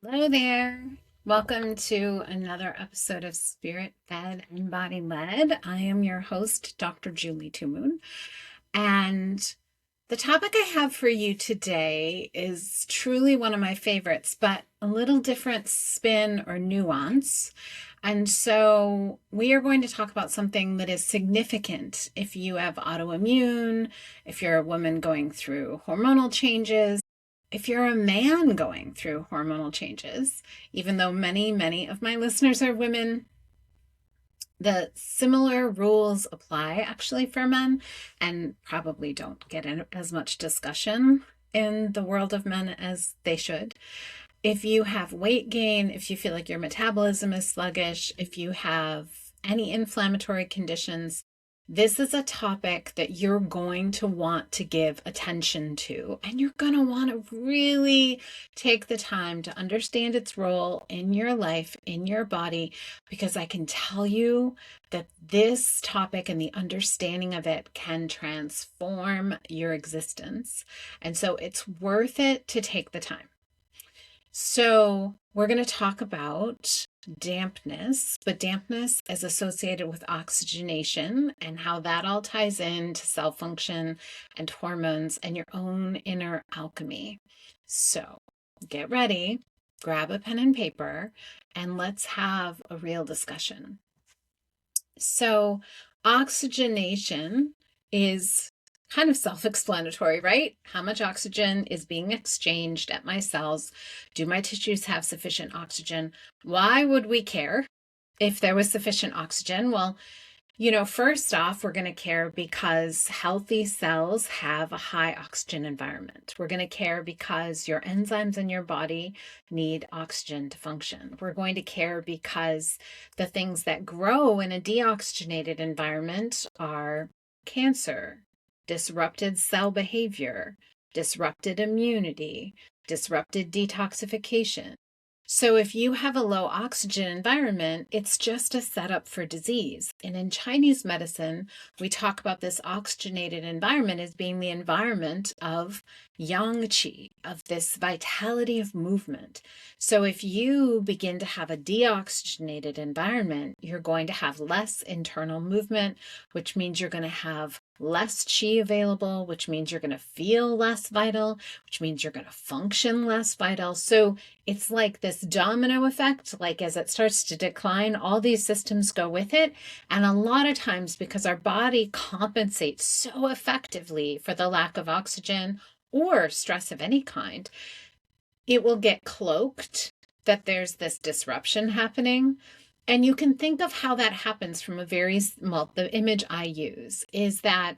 Hello there. Welcome to another episode of Spirit Fed and Body Led. I am your host, Dr. Julie TwoMoon. And the topic I have for you today is truly one of my favorites, but a little different spin or nuance. And so we are going to talk about something that is significant if you have autoimmune, if you're a woman going through hormonal changes, if you're a man going through hormonal changes. Even though many of my listeners are women, the similar rules apply actually for men and probably don't get as much discussion in the world of men as they should. If you have weight gain, if you feel like your metabolism is sluggish, if you have any inflammatory conditions, this is a topic that you're going to want to give attention to, and you're going to want to really take the time to understand its role in your life, in your body, because I can tell you that this topic and the understanding of it can transform your existence. And so it's worth it to take the time. So we're going to talk about dampness, but dampness is associated with oxygenation and how that all ties into cell function and hormones and your own inner alchemy. So get ready, grab a pen and paper, and let's have a real discussion. So oxygenation is kind of self-explanatory, right? How much oxygen is being exchanged at my cells? Do my tissues have sufficient oxygen? Why would we care if there was sufficient oxygen? Well, first off, we're going to care because healthy cells have a high oxygen environment. We're going to care because your enzymes in your body need oxygen to function. We're going to care because the things that grow in a deoxygenated environment are cancer, disrupted cell behavior, disrupted immunity, disrupted detoxification. So if you have a low oxygen environment, it's just a setup for disease. And in Chinese medicine, we talk about this oxygenated environment as being the environment of yang qi, of this vitality of movement. So if you begin to have a deoxygenated environment, you're going to have less internal movement, which means you're going to have less qi available, which means you're going to feel less vital, which means you're going to function less vital. So it's like this domino effect, like as it starts to decline, all these systems go with it. And a lot of times, because our body compensates so effectively for the lack of oxygen or stress of any kind, it will get cloaked that there's this disruption happening. And you can think of how that happens from the image I use is that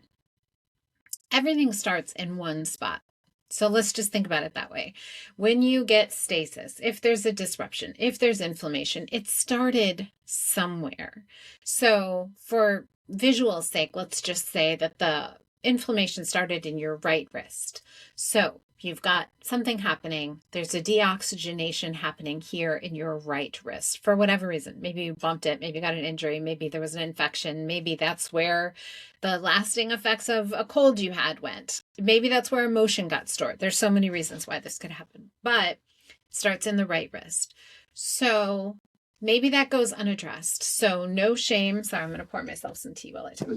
everything starts in one spot. So let's just think about it that way. When you get stasis, if there's a disruption, if there's inflammation, it started somewhere. So for visual sake, let's just say that the inflammation started in your right wrist. So you've got something happening. There's a deoxygenation happening here in your right wrist for whatever reason. Maybe you bumped it, maybe you got an injury, maybe there was an infection, maybe that's where the lasting effects of a cold you had went. Maybe that's where emotion got stored. There's so many reasons why this could happen, but it starts in the right wrist. So maybe that goes unaddressed. So no shame. Sorry, I'm going to pour myself some tea while I talk.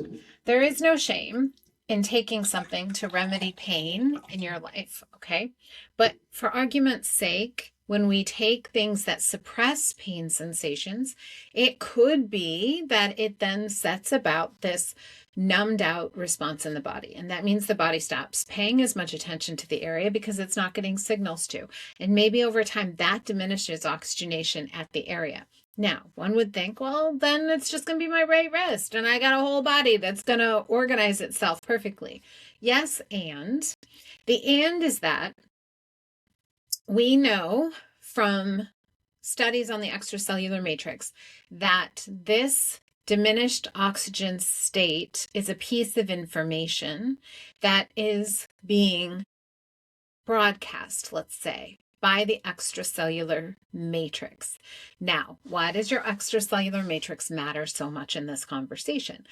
There is no shame in taking something to remedy pain in your life, okay? But for argument's sake, when we take things that suppress pain sensations, it could be that it then sets about this numbed out response in the body. And that means the body stops paying as much attention to the area because it's not getting signals to. And maybe over time that diminishes oxygenation at the area. Now, one would think, well, then it's just going to be my right wrist and I got a whole body that's going to organize itself perfectly. Yes, and the and is that we know from studies on the extracellular matrix that this diminished oxygen state is a piece of information that is being broadcast, let's say, by the extracellular matrix. Now, why does your extracellular matrix matter so much in this conversation?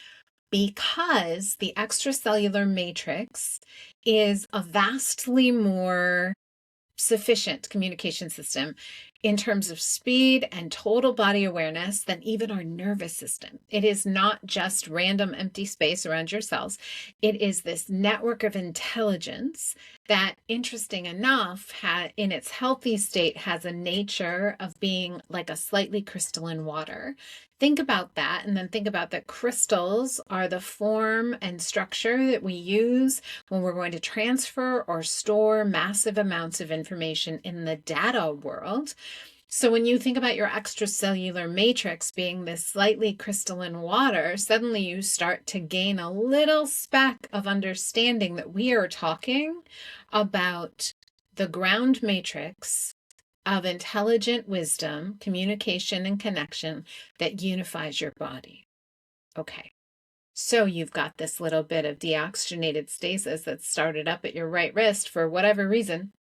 Because the extracellular matrix is a vastly more sufficient communication system. in terms of speed and total body awareness than even our nervous system. It is not just random empty space around your cells. It is this network of intelligence that, interesting enough, in its healthy state has a nature of being like a slightly crystalline water. Think about that, and then think about that crystals are the form and structure that we use when we're going to transfer or store massive amounts of information in the data world. So when you think about your extracellular matrix being this slightly crystalline water, suddenly you start to gain a little speck of understanding that we are talking about the ground matrix of intelligent wisdom, communication, and connection that unifies your body. Okay. So you've got this little bit of deoxygenated stasis that started up at your right wrist for whatever reason.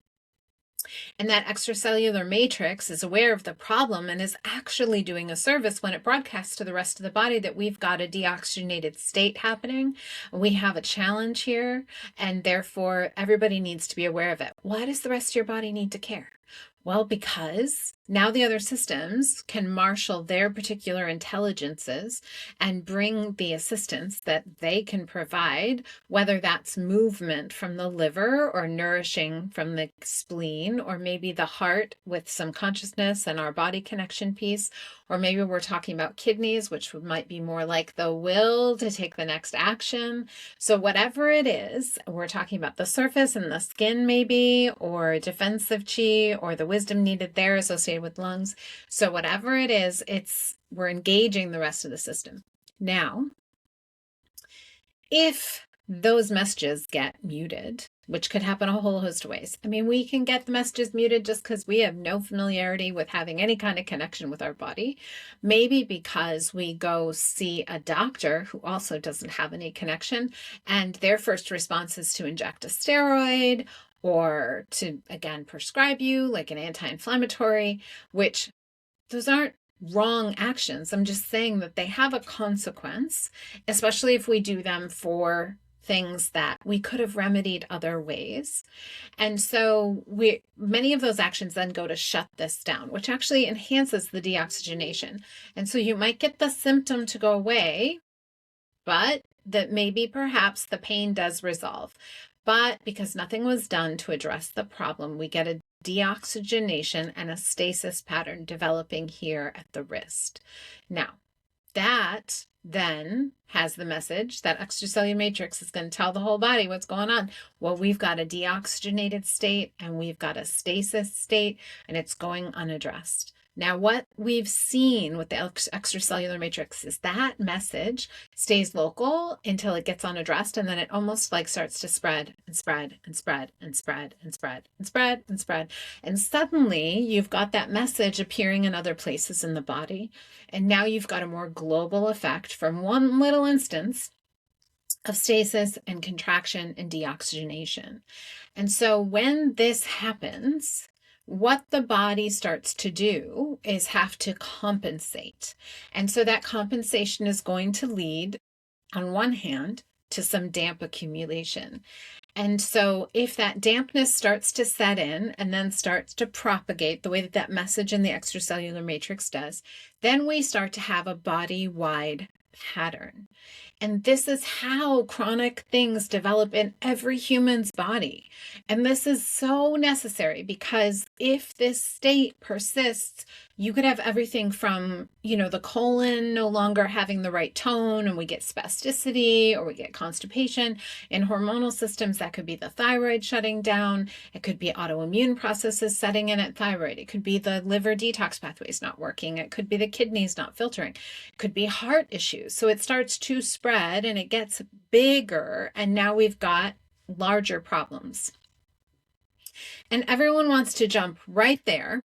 And that extracellular matrix is aware of the problem and is actually doing a service when it broadcasts to the rest of the body that we've got a deoxygenated state happening. We have a challenge here, and therefore everybody needs to be aware of it. Why does the rest of your body need to care? Well, because now the other systems can marshal their particular intelligences and bring the assistance that they can provide, whether that's movement from the liver or nourishing from the spleen, or maybe the heart with some consciousness and our body connection piece, or maybe we're talking about kidneys, which might be more like the will to take the next action. So whatever it is, we're talking about the surface and the skin maybe, or defensive chi, or the wisdom needed there associated with lungs. So whatever it is, we're engaging the rest of the system. Now, if those messages get muted, which could happen a whole host of ways. I mean, we can get the messages muted just because we have no familiarity with having any kind of connection with our body. Maybe because we go see a doctor who also doesn't have any connection, and their first response is to inject a steroid or to, again, prescribe you like an anti-inflammatory, which those aren't wrong actions. I'm just saying that they have a consequence, especially if we do them for things that we could have remedied other ways. And so many of those actions then go to shut this down, which actually enhances the deoxygenation. And so you might get the symptom to go away, but that maybe perhaps the pain does resolve. But because nothing was done to address the problem, we get a deoxygenation and a stasis pattern developing here at the wrist. Now, that then has the message that extracellular matrix is going to tell the whole body what's going on. Well, we've got a deoxygenated state and we've got a stasis state, and it's going unaddressed. Now, what we've seen with the extracellular matrix is that message stays local until it gets unaddressed, and then it almost like starts to spread and spread and spread and spread and spread and spread and spread. And suddenly you've got that message appearing in other places in the body. And now you've got a more global effect from one little instance of stasis and contraction and deoxygenation. And so when this happens, what the body starts to do is have to compensate. And so that compensation is going to lead, on one hand, to some damp accumulation. And so if that dampness starts to set in and then starts to propagate the way that that message in the extracellular matrix does, then we start to have a body-wide pattern. And this is how chronic things develop in every human's body. And this is so necessary because if this state persists, you could have everything from, the colon no longer having the right tone, and we get spasticity or we get constipation. In hormonal systems, that could be the thyroid shutting down. It could be autoimmune processes setting in at thyroid. It could be the liver detox pathways not working. It could be the kidneys not filtering. It could be heart issues. So it starts to spread and it gets bigger, and now we've got larger problems. And everyone wants to jump right there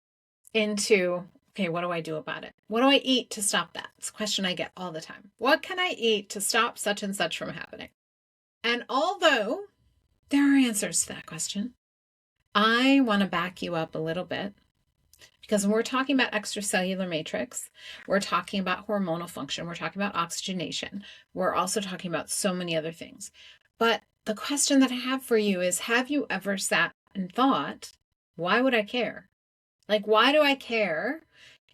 into, okay, what do I do about it? What do I eat to stop that? It's a question I get all the time. What can I eat to stop such and such from happening? And although there are answers to that question, I want to back you up a little bit, because when we're talking about extracellular matrix, we're talking about hormonal function, we're talking about oxygenation, we're also talking about so many other things. But the question that I have for you is, have you ever sat and thought, why would I care? Like, why do I care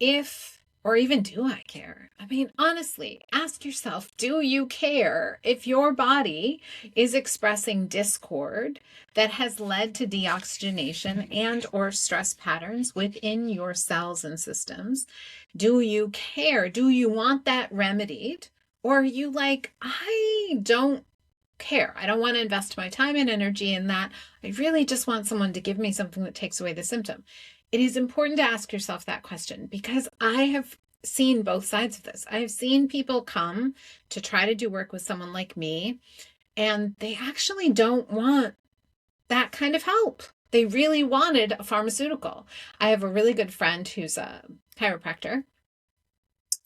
if, or even do I care? I mean, honestly, ask yourself, do you care if your body is expressing discord that has led to deoxygenation and or stress patterns within your cells and systems? Do you care? Do you want that remedied? Or are you like, I don't care. I don't want to invest my time and energy in that. I really just want someone to give me something that takes away the symptom. It is important to ask yourself that question because I have seen both sides of this. I have seen people come to try to do work with someone like me, and they actually don't want that kind of help. They really wanted a pharmaceutical. I have a really good friend who's a chiropractor.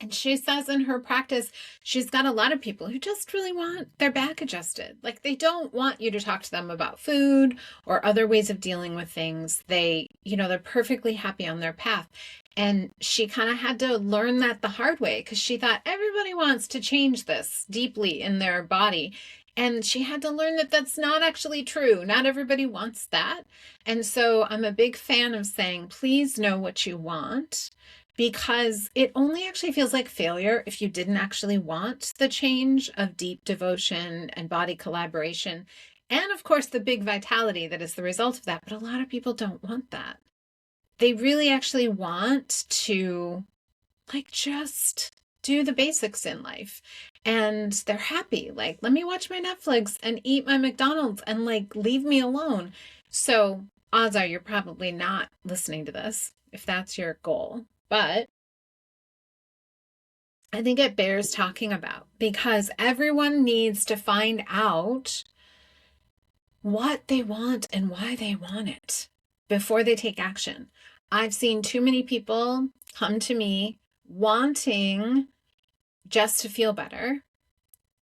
And she says in her practice, she's got a lot of people who just really want their back adjusted. Like they don't want you to talk to them about food or other ways of dealing with things. They're perfectly happy on their path. And she kind of had to learn that the hard way because she thought everybody wants to change this deeply in their body. And she had to learn that that's not actually true. Not everybody wants that. And so I'm a big fan of saying, please know what you want, because it only actually feels like failure if you didn't actually want the change of deep devotion and body collaboration. And of course, the big vitality that is the result of that. But a lot of people don't want that. They really actually want to just do the basics in life. And they're happy. Like, let me watch my Netflix and eat my McDonald's and leave me alone. So odds are you're probably not listening to this if that's your goal. But I think it bears talking about because everyone needs to find out what they want and why they want it before they take action. I've seen too many people come to me wanting just to feel better,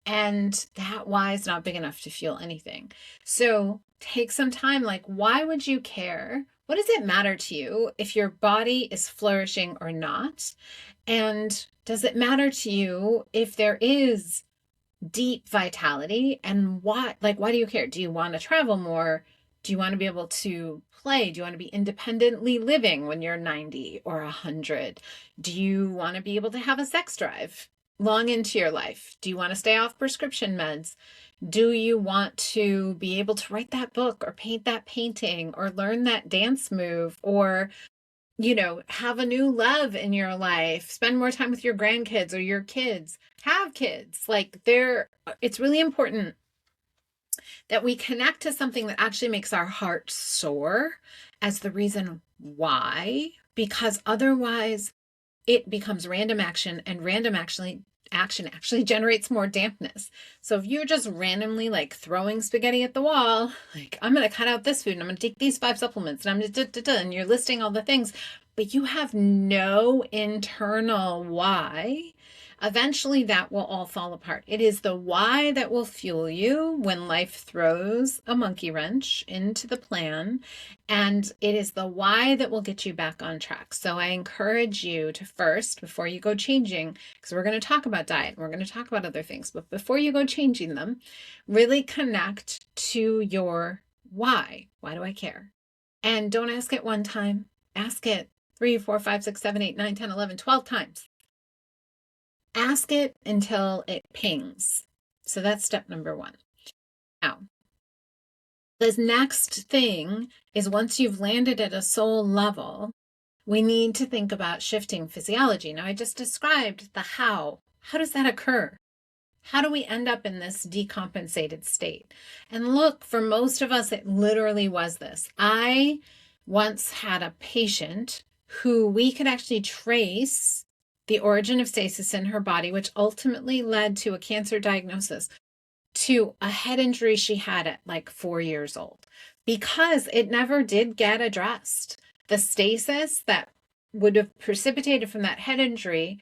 and that why is not big enough to feel anything. So take some time. Why would you care? What does it matter to you if your body is flourishing or not? And does it matter to you if there is deep vitality? And why do you care? Do you want to travel more? Do you want to be able to play? Do you want to be independently living when you're 90 or 100? Do you want to be able to have a sex drive long into your life? Do you want to stay off prescription meds? Do you want to be able to write that book or paint that painting or learn that dance move or, have a new love in your life, spend more time with your grandkids or your kids, have kids? It's really important that we connect to something that actually makes our heart soar as the reason why, because otherwise it becomes random action, and random action actually generates more dampness. So if you're just randomly throwing spaghetti at the wall, I'm going to cut out this food and I'm going to take these 5 supplements and I'm going to and you're listing all the things, but you have no internal why, eventually that will all fall apart. It is the why that will fuel you when life throws a monkey wrench into the plan. And it is the why that will get you back on track. So I encourage you to first, before you go changing, because we're going to talk about diet, and we're going to talk about other things, but before you go changing them, really connect to your why. Why do I care? And don't ask it one time. Ask it 3, 4, 5, 6, 7, 8, 9, 10, 11, 12 times. Ask it until it pings. So that's step number 1. Now, the next thing is once you've landed at a soul level, we need to think about shifting physiology. Now, I just described the how. How does that occur? How do we end up in this decompensated state? And look, for most of us, it literally was this. I once had a patient who we could actually trace the origin of stasis in her body, which ultimately led to a cancer diagnosis, to a head injury she had at 4 years old, because it never did get addressed. The stasis that would have precipitated from that head injury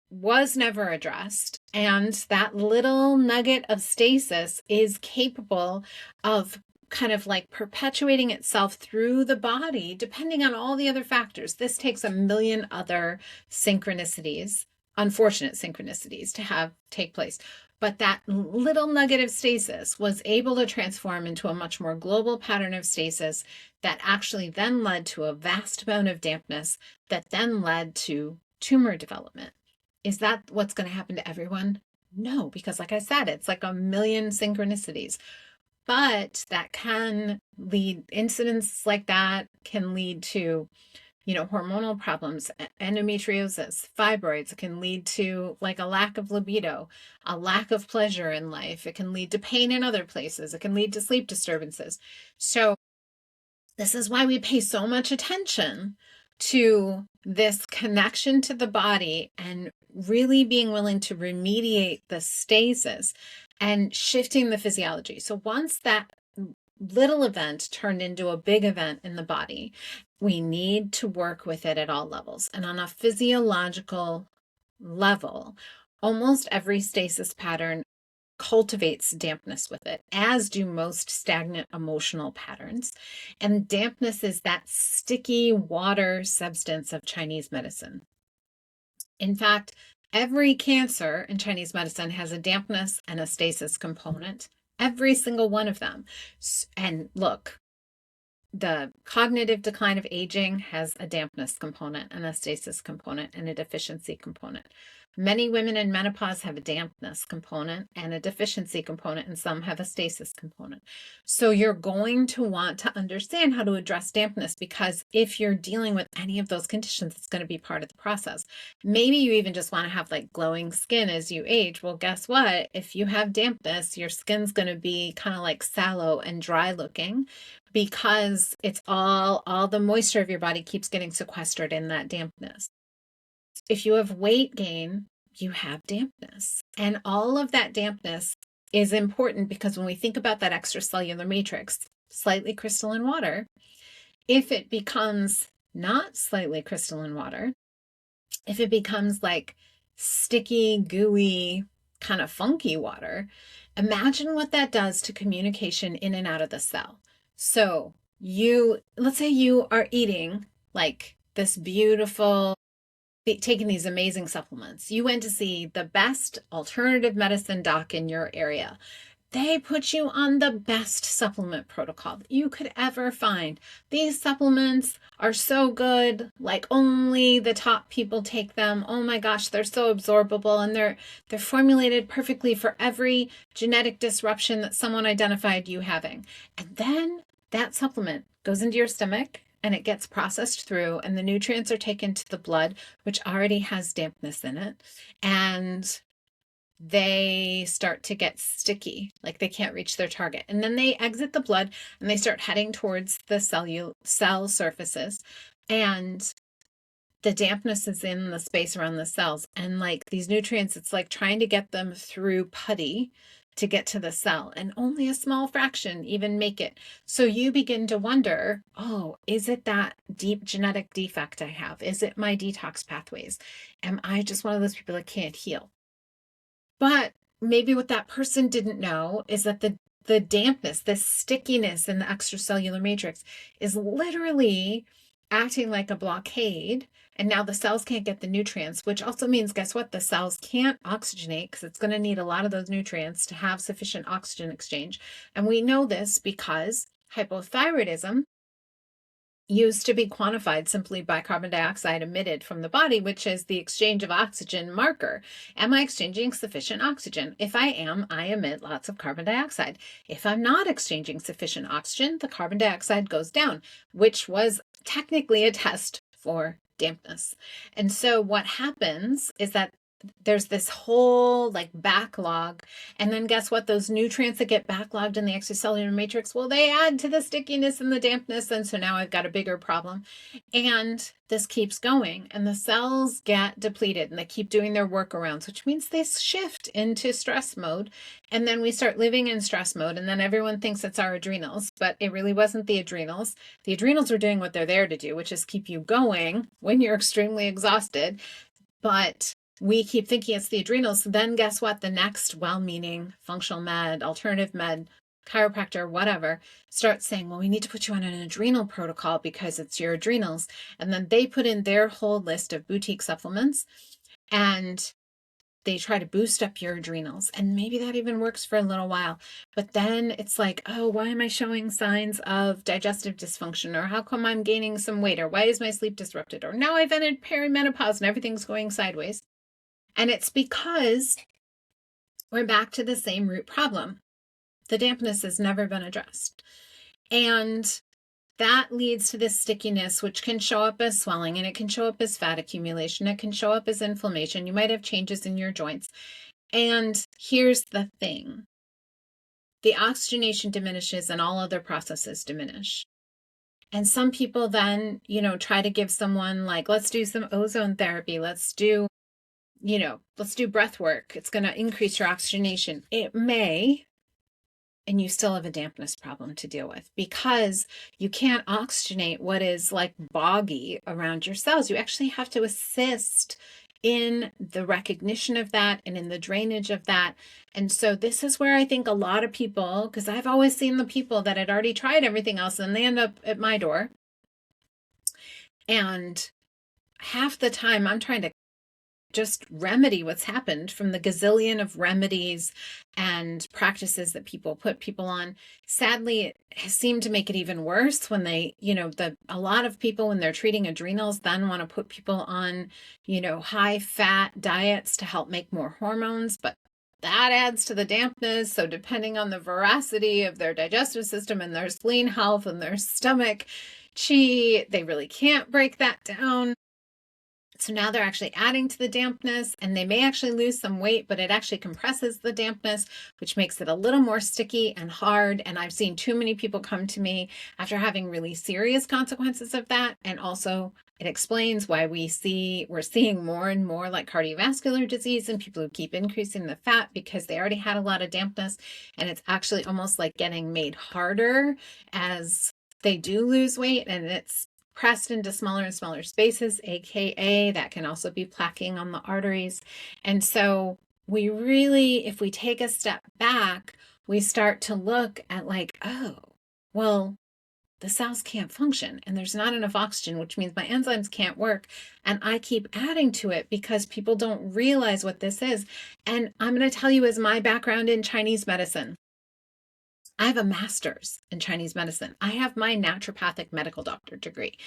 was never addressed. And that little nugget of stasis is capable of kind of perpetuating itself through the body, depending on all the other factors. This takes a million other synchronicities, unfortunate synchronicities, to take place. But that little nugget of stasis was able to transform into a much more global pattern of stasis that actually then led to a vast amount of dampness that then led to tumor development. Is that what's going to happen to everyone? No, because like I said, it's like a million synchronicities. But that can lead, incidents like that can lead to, hormonal problems, endometriosis, fibroids. It can lead to like a lack of libido, a lack of pleasure in life. It can lead to pain in other places. It can lead to sleep disturbances. So this is why we pay so much attention to this connection to the body and really being willing to remediate the stasis and shifting the physiology. So once that little event turned into a big event in the body, we need to work with it at all levels. And on a physiological level, almost every stasis pattern cultivates dampness with it, as do most stagnant emotional patterns. And dampness is that sticky water substance of Chinese medicine. In fact, every cancer in Chinese medicine has a dampness and a stasis component, every single one of them. And look, the cognitive decline of aging has a dampness component, and a stasis component, and a deficiency component. Many women in menopause have a dampness component and a deficiency component, and some have a stasis component. So you're going to want to understand how to address dampness, because if you're dealing with any of those conditions, it's going to be part of the process. Maybe you even just want to have like glowing skin as you age. Well, guess what? If you have dampness, your skin's going to be kind of like sallow and dry looking, because it's all the moisture of your body keeps getting sequestered in that dampness. If you have weight gain, you have dampness. And all of that dampness is important, because when we think about that extracellular matrix, slightly crystalline water, if it becomes not slightly crystalline water, if it becomes like sticky, gooey, kind of funky water, imagine what that does to communication in and out of the cell. So let's say you are eating like this beautiful, taking these amazing supplements. You went to see the best alternative medicine doc in your area. They put you on the best supplement protocol that you could ever find. These supplements are so good, like only the top people take them. Oh my gosh, they're so absorbable, and they're formulated perfectly for every genetic disruption that someone identified you having. And then that supplement goes into your stomach and it gets processed through, and the nutrients are taken to the blood, which already has dampness in it, and they start to get sticky, like they can't reach their target. And then they exit the blood and they start heading towards the cell surfaces. And the dampness is in the space around the cells. And like these nutrients, it's like trying to get them through putty to get to the cell. And only a small fraction even make it. So you begin to wonder, oh, is it that deep genetic defect I have? Is it my detox pathways? Am I just one of those people that can't heal? But maybe what that person didn't know is that the dampness, the stickiness in the extracellular matrix is literally acting like a blockade. And now the cells can't get the nutrients, which also means, guess what? The cells can't oxygenate, because it's going to need a lot of those nutrients to have sufficient oxygen exchange. And we know this because hypothyroidism used to be quantified simply by carbon dioxide emitted from the body, which is the exchange of oxygen marker. Am I exchanging sufficient oxygen? If I am, I emit lots of carbon dioxide. If I'm not exchanging sufficient oxygen, the carbon dioxide goes down, which was technically a test for dampness. And so what happens is that there's this whole like backlog, and then guess what? Those nutrients that get backlogged in the extracellular matrix, well, they add to the stickiness and the dampness, and so now I've got a bigger problem. And this keeps going, and the cells get depleted, and they keep doing their workarounds, which means they shift into stress mode, and then we start living in stress mode, and then everyone thinks it's our adrenals, but it really wasn't the adrenals. The adrenals are doing what they're there to do, which is keep you going when you're extremely exhausted, but we keep thinking it's the adrenals. Then guess what? The next well-meaning functional med, alternative med, chiropractor, whatever, starts saying, well, we need to put you on an adrenal protocol because it's your adrenals. And then they put in their whole list of boutique supplements. And they try to boost up your adrenals, and maybe that even works for a little while. But then it's like, oh, why am I showing signs of digestive dysfunction? Or how come I'm gaining some weight? Or why is my sleep disrupted? Or now I've entered perimenopause and everything's going sideways. And it's because we're back to the same root problem. The dampness has never been addressed. And that leads to this stickiness, which can show up as swelling, and it can show up as fat accumulation. It can show up as inflammation. You might have changes in your joints. And here's the thing. The oxygenation diminishes and all other processes diminish. And some people then, try to give someone like, let's do some ozone therapy. Let's do breath work. It's going to increase your oxygenation. It may, and you still have a dampness problem to deal with, because you can't oxygenate what is like boggy around your cells. You actually have to assist in the recognition of that and in the drainage of that. And so this is where I think a lot of people, because I've always seen the people that had already tried everything else and they end up at my door. And half the time I'm trying to just remedy what's happened from the gazillion of remedies and practices that people put people on. Sadly, it has seemed to make it even worse when they, a lot of people, when they're treating adrenals, then want to put people on, high fat diets to help make more hormones, but that adds to the dampness. So depending on the veracity of their digestive system and their spleen health and their stomach chi, they really can't break that down. So now they're actually adding to the dampness, and they may actually lose some weight, but it actually compresses the dampness, which makes it a little more sticky and hard. And I've seen too many people come to me after having really serious consequences of that. And also it explains why we're seeing more and more like cardiovascular disease and people who keep increasing the fat because they already had a lot of dampness. And it's actually almost like getting made harder as they do lose weight, and it's pressed into smaller and smaller spaces, aka that can also be plaquing on the arteries. And so we really, if we take a step back, we start to look at like, oh, well, the cells can't function and there's not enough oxygen, which means my enzymes can't work. And I keep adding to it because people don't realize what this is. And I'm going to tell you, as my background in Chinese medicine, I have a master's in Chinese medicine. I have my naturopathic medical doctor degree.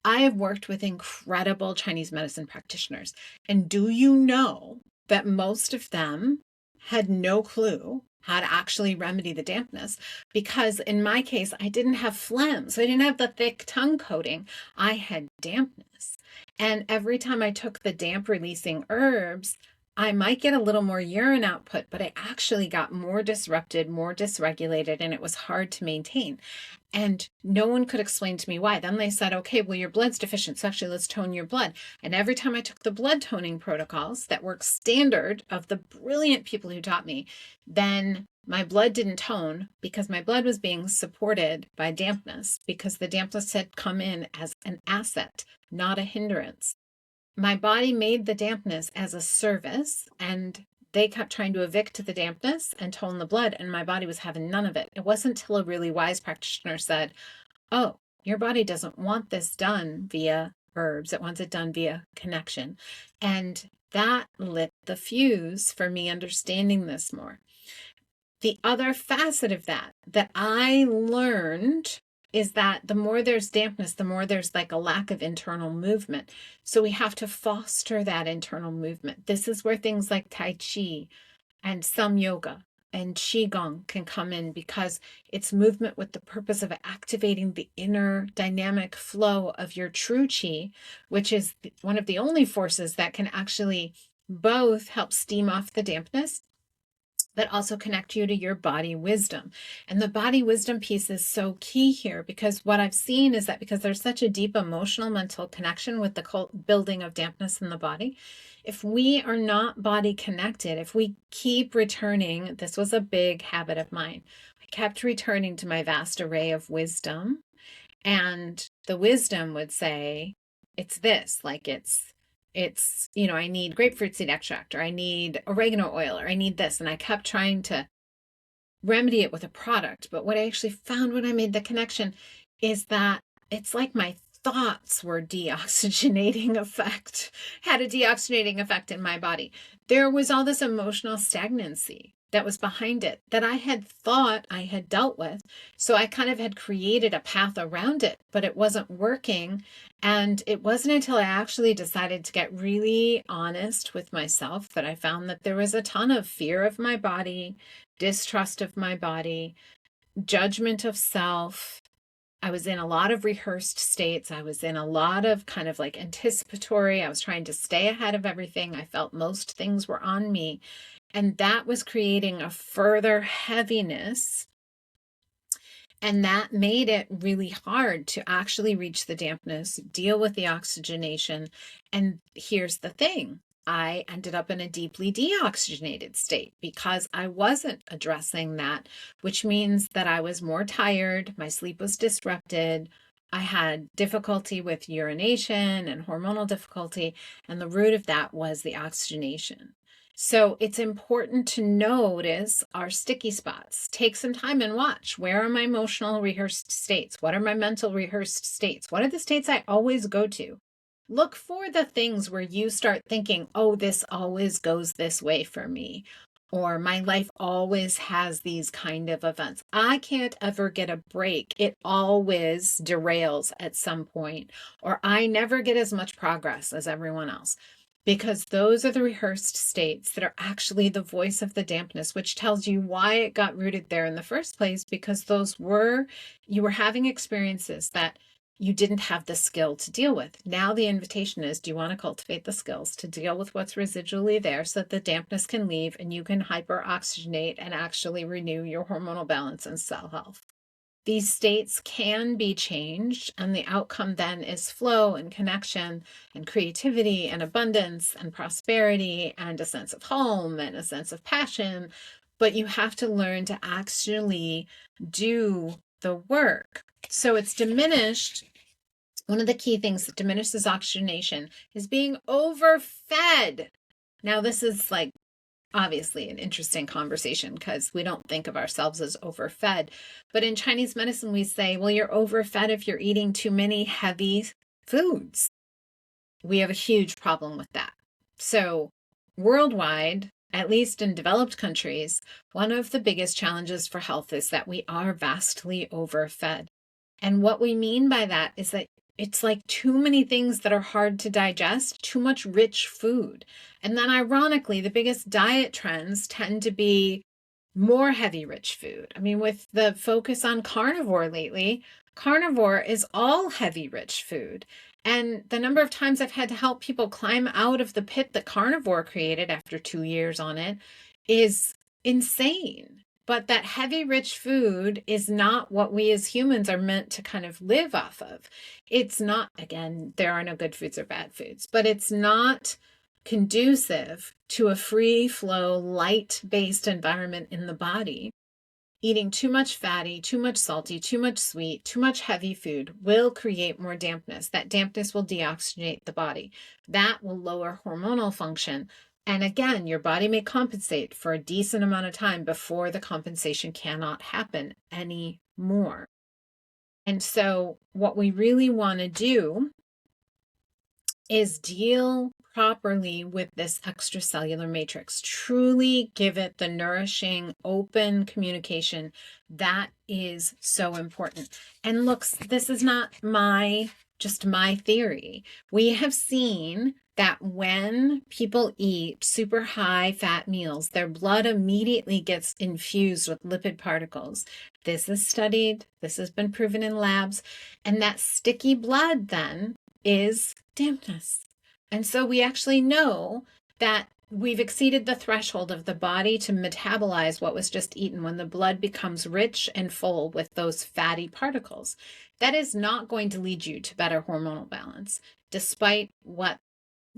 I have worked with incredible Chinese medicine practitioners. And do you know that most of them had no clue how to actually remedy the dampness? Because in my case, I didn't have phlegm, so I didn't have the thick tongue coating. I had dampness. And every time I took the damp releasing herbs, I might get a little more urine output, but I actually got more disrupted, more dysregulated, and it was hard to maintain. And no one could explain to me why. Then they said, okay, well, your blood's deficient, so actually let's tone your blood. And every time I took the blood toning protocols that were standard of the brilliant people who taught me, then my blood didn't tone because my blood was being supported by dampness, because the dampness had come in as an asset, not a hindrance. My body made the dampness as a service, and they kept trying to evict the dampness and tone the blood, and my body was having none of it. It wasn't until a really wise practitioner said, oh, your body doesn't want this done via herbs. It wants it done via connection. And that lit the fuse for me understanding this more. The other facet of that I learned is that the more there's dampness, the more there's like a lack of internal movement. So we have to foster that internal movement. This is where things like Tai Chi and some yoga and Qigong can come in, because it's movement with the purpose of activating the inner dynamic flow of your true Qi, which is one of the only forces that can actually both help steam off the dampness, but also connect you to your body wisdom. And the body wisdom piece is so key here, because what I've seen is that because there's such a deep emotional mental connection with the building of dampness in the body, if we are not body connected, if we keep returning, this was a big habit of mine. I kept returning to my vast array of wisdom, and the wisdom would say, it's this, like it's, I need grapefruit seed extract, or I need oregano oil, or I need this. And I kept trying to remedy it with a product. But what I actually found when I made the connection is that it's like my thoughts were had a deoxygenating effect in my body. There was all this emotional stagnancy that was behind it that I had thought I had dealt with. So I kind of had created a path around it, but it wasn't working. And it wasn't until I actually decided to get really honest with myself that I found that there was a ton of fear of my body, distrust of my body, judgment of self. I was in a lot of rehearsed states. I was in a lot of kind of like anticipatory. I was trying to stay ahead of everything. I felt most things were on me. And that was creating a further heaviness. And that made it really hard to actually reach the dampness, deal with the oxygenation. And here's the thing. I ended up in a deeply deoxygenated state because I wasn't addressing that, which means that I was more tired, my sleep was disrupted, I had difficulty with urination and hormonal difficulty, and the root of that was the oxygenation. So it's important to notice our sticky spots. Take some time and watch. Where are my emotional rehearsed states? What are my mental rehearsed states? What are the states I always go to? Look for the things where you start thinking, oh, this always goes this way for me, or my life always has these kind of events. I can't ever get a break. It always derails at some point, or I never get as much progress as everyone else. Because those are the rehearsed states that are actually the voice of the dampness, which tells you why it got rooted there in the first place, because you were having experiences that you didn't have the skill to deal with. Now the invitation is, do you want to cultivate the skills to deal with what's residually there so that the dampness can leave and you can hyperoxygenate and actually renew your hormonal balance and cell health? These states can be changed, and the outcome then is flow and connection and creativity and abundance and prosperity and a sense of home and a sense of passion. But you have to learn to actually do the work. So it's diminished. One of the key things that diminishes oxygenation is being overfed. Now, this is like obviously an interesting conversation because we don't think of ourselves as overfed. But in Chinese medicine, we say, well, you're overfed if you're eating too many heavy foods. We have a huge problem with that. So worldwide, at least in developed countries, one of the biggest challenges for health is that we are vastly overfed. And what we mean by that is that it's like too many things that are hard to digest, too much rich food. And then ironically, the biggest diet trends tend to be more heavy rich food. I mean, with the focus on carnivore lately, carnivore is all heavy rich food. And the number of times I've had to help people climb out of the pit that carnivore created after 2 years on it is insane. But that heavy rich food is not what we as humans are meant to kind of live off of. It's not, again, there are no good foods or bad foods, but it's not conducive to a free flow, light based environment in the body. Eating too much fatty, too much salty, too much sweet, too much heavy food will create more dampness. That dampness will deoxygenate the body. That will lower hormonal function. And again, your body may compensate for a decent amount of time before the compensation cannot happen anymore. And so what we really want to do is deal properly with this extracellular matrix. Truly give it the nourishing, open communication that is so important. And look, this is not just my theory. We have seen that when people eat super high fat meals, their blood immediately gets infused with lipid particles. This is studied, this has been proven in labs, and that sticky blood then is dampness. And so we actually know that we've exceeded the threshold of the body to metabolize what was just eaten when the blood becomes rich and full with those fatty particles. That is not going to lead you to better hormonal balance, despite what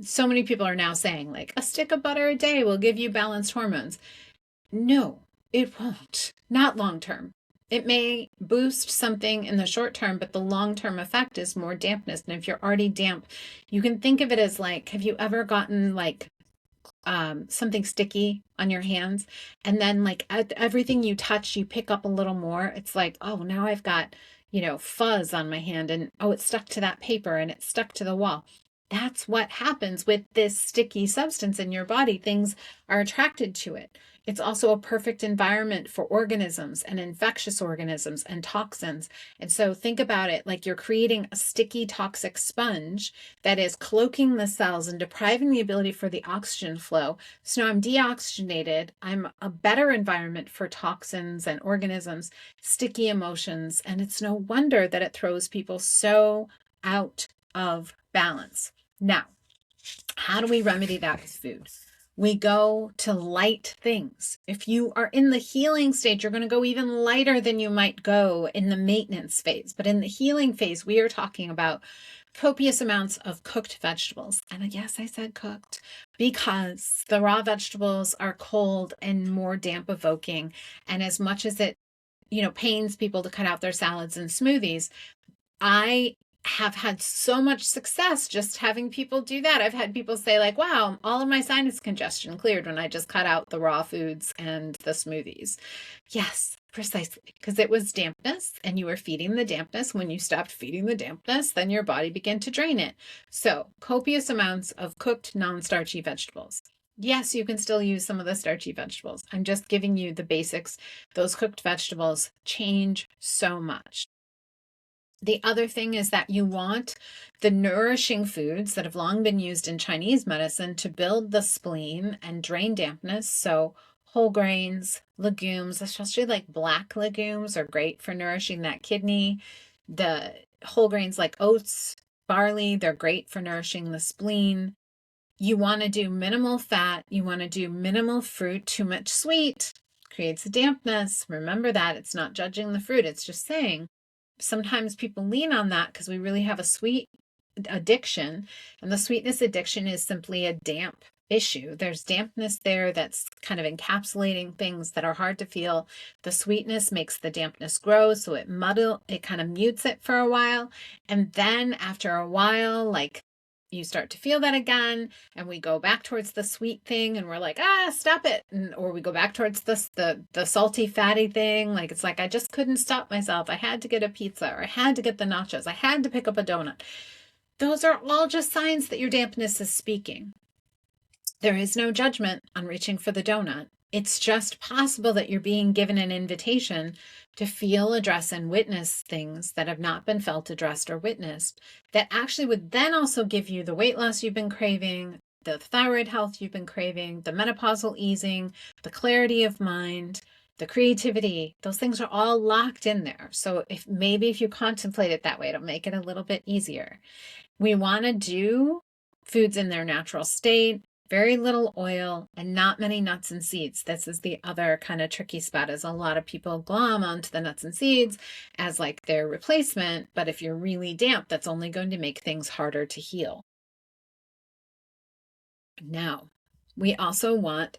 so many people are now saying, like a stick of butter a day will give you balanced hormones. No, it won't. Not long term. It may boost something in the short term, but the long-term effect is more dampness. And if you're already damp, you can think of it as like, have you ever gotten like something sticky on your hands? And then like everything you touch, you pick up a little more. It's like, oh, now I've got, fuzz on my hand, and oh, it stuck to that paper and it stuck to the wall. That's what happens with this sticky substance in your body. Things are attracted to it. It's also a perfect environment for organisms and infectious organisms and toxins. And so think about it like you're creating a sticky, toxic sponge that is cloaking the cells and depriving the ability for the oxygen flow. So now I'm deoxygenated. I'm a better environment for toxins and organisms, sticky emotions. And it's no wonder that it throws people so out of balance. Now, how do we remedy that with food? We go to light things. If you are in the healing stage, you're going to go even lighter than you might go in the maintenance phase. But in the healing phase, we are talking about copious amounts of cooked vegetables. And yes, I said cooked because the raw vegetables are cold and more damp evoking. And as much as it, pains people to cut out their salads and smoothies, I have had so much success just having people do that. I've had people say like, wow, all of my sinus congestion cleared when I just cut out the raw foods and the smoothies. Yes, precisely, because it was dampness and you were feeding the dampness. When you stopped feeding the dampness, then your body began to drain it. So copious amounts of cooked non-starchy vegetables. Yes, you can still use some of the starchy vegetables. I'm just giving you the basics. Those cooked vegetables change so much. The other thing is that you want the nourishing foods that have long been used in Chinese medicine to build the spleen and drain dampness. So whole grains, legumes, especially like black legumes, are great for nourishing that kidney. The whole grains like oats, barley, they're great for nourishing the spleen. You want to do minimal fat. You want to do minimal fruit. Too much sweet creates dampness. Remember that. It's not judging the fruit. It's just saying sometimes people lean on that because we really have a sweet addiction, and the sweetness addiction is simply a damp issue. There's dampness there that's kind of encapsulating things that are hard to feel. The sweetness makes the dampness grow, so it kind of mutes it for a while, and then after a while, like, you start to feel that again, and we go back towards the sweet thing, and we're like, stop it. Or we go back towards the salty, fatty thing. Like, it's like, I just couldn't stop myself. I had to get a pizza, or I had to get the nachos. I had to pick up a donut. Those are all just signs that your dampness is speaking. There is no judgment on reaching for the donut. It's just possible that you're being given an invitation to feel, address, and witness things that have not been felt, addressed, or witnessed that actually would then also give you the weight loss you've been craving, the thyroid health you've been craving, the menopausal easing, the clarity of mind, the creativity. Those things are all locked in there. So if you contemplate it that way, it'll make it a little bit easier. We want to do foods in their natural state, very little oil, and not many nuts and seeds. This is the other kind of tricky spot, is a lot of people glom onto the nuts and seeds as like their replacement. But if you're really damp, that's only going to make things harder to heal. Now, we also want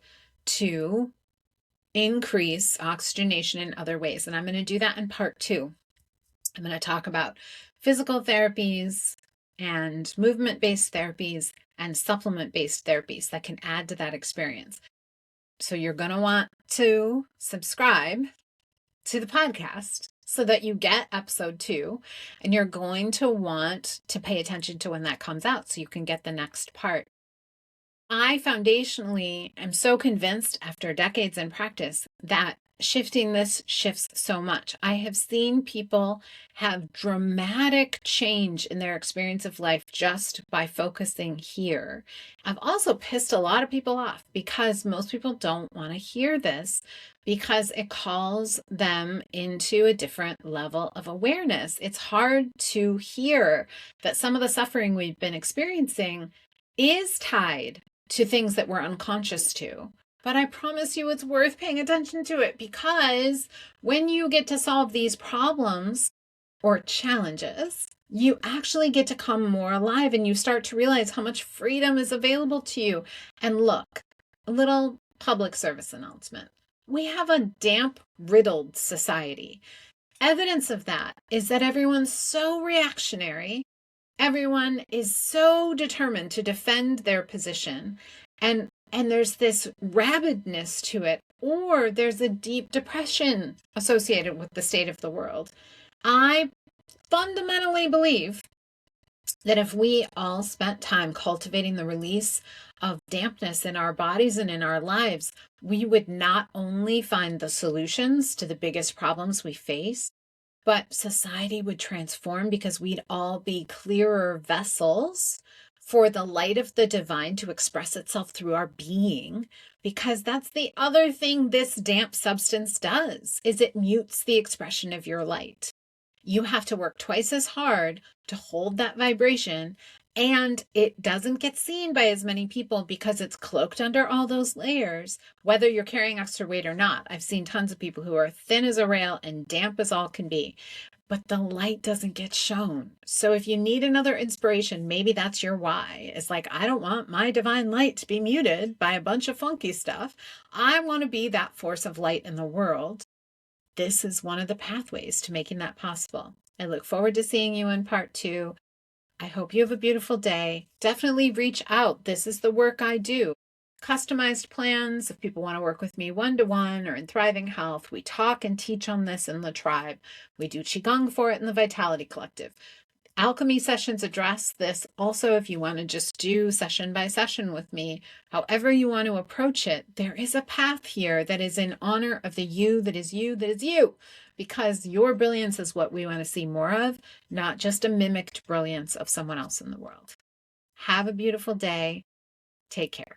to increase oxygenation in other ways. And I'm going to do that in part 2. I'm going to talk about physical therapies and movement-based therapies and supplement-based therapies that can add to that experience. So you're going to want to subscribe to the podcast so that you get episode 2, and you're going to want to pay attention to when that comes out so you can get the next part. I foundationally am so convinced after decades in practice that shifting this shifts so much. I have seen people have dramatic change in their experience of life just by focusing here. I've also pissed a lot of people off because most people don't want to hear this because it calls them into a different level of awareness. It's hard to hear that some of the suffering we've been experiencing is tied to things that we're unconscious to. But I promise you it's worth paying attention to it, because when you get to solve these problems or challenges, you actually get to come more alive and you start to realize how much freedom is available to you. And look, a little public service announcement. We have a damp-riddled society. Evidence of that is that everyone's so reactionary. Everyone is so determined to defend their position, and there's this rabidness to it, or there's a deep depression associated with the state of the world. I fundamentally believe that if we all spent time cultivating the release of dampness in our bodies and in our lives, we would not only find the solutions to the biggest problems we face, but society would transform because we'd all be clearer vessels for the light of the divine to express itself through our being. Because that's the other thing this damp substance does, is it mutes the expression of your light. You have to work twice as hard to hold that vibration, and it doesn't get seen by as many people because it's cloaked under all those layers, whether you're carrying extra weight or not. I've seen tons of people who are thin as a rail and damp as all can be, but the light doesn't get shown. So if you need another inspiration, maybe that's your why. It's like, I don't want my divine light to be muted by a bunch of funky stuff. I want to be that force of light in the world. This is one of the pathways to making that possible. I look forward to seeing you in part 2. I hope you have a beautiful day. Definitely reach out. This is the work I do. Customized plans. If people want to work with me one-to-one or in Thriving Health, we talk and teach on this in the tribe. We do Qigong for it in the Vitality Collective. Alchemy sessions address this. Also, if you want to just do session by session with me, however you want to approach it, there is a path here that is in honor of the you that is you, that is you, because your brilliance is what we want to see more of, not just a mimicked brilliance of someone else in the world. Have a beautiful day. Take care.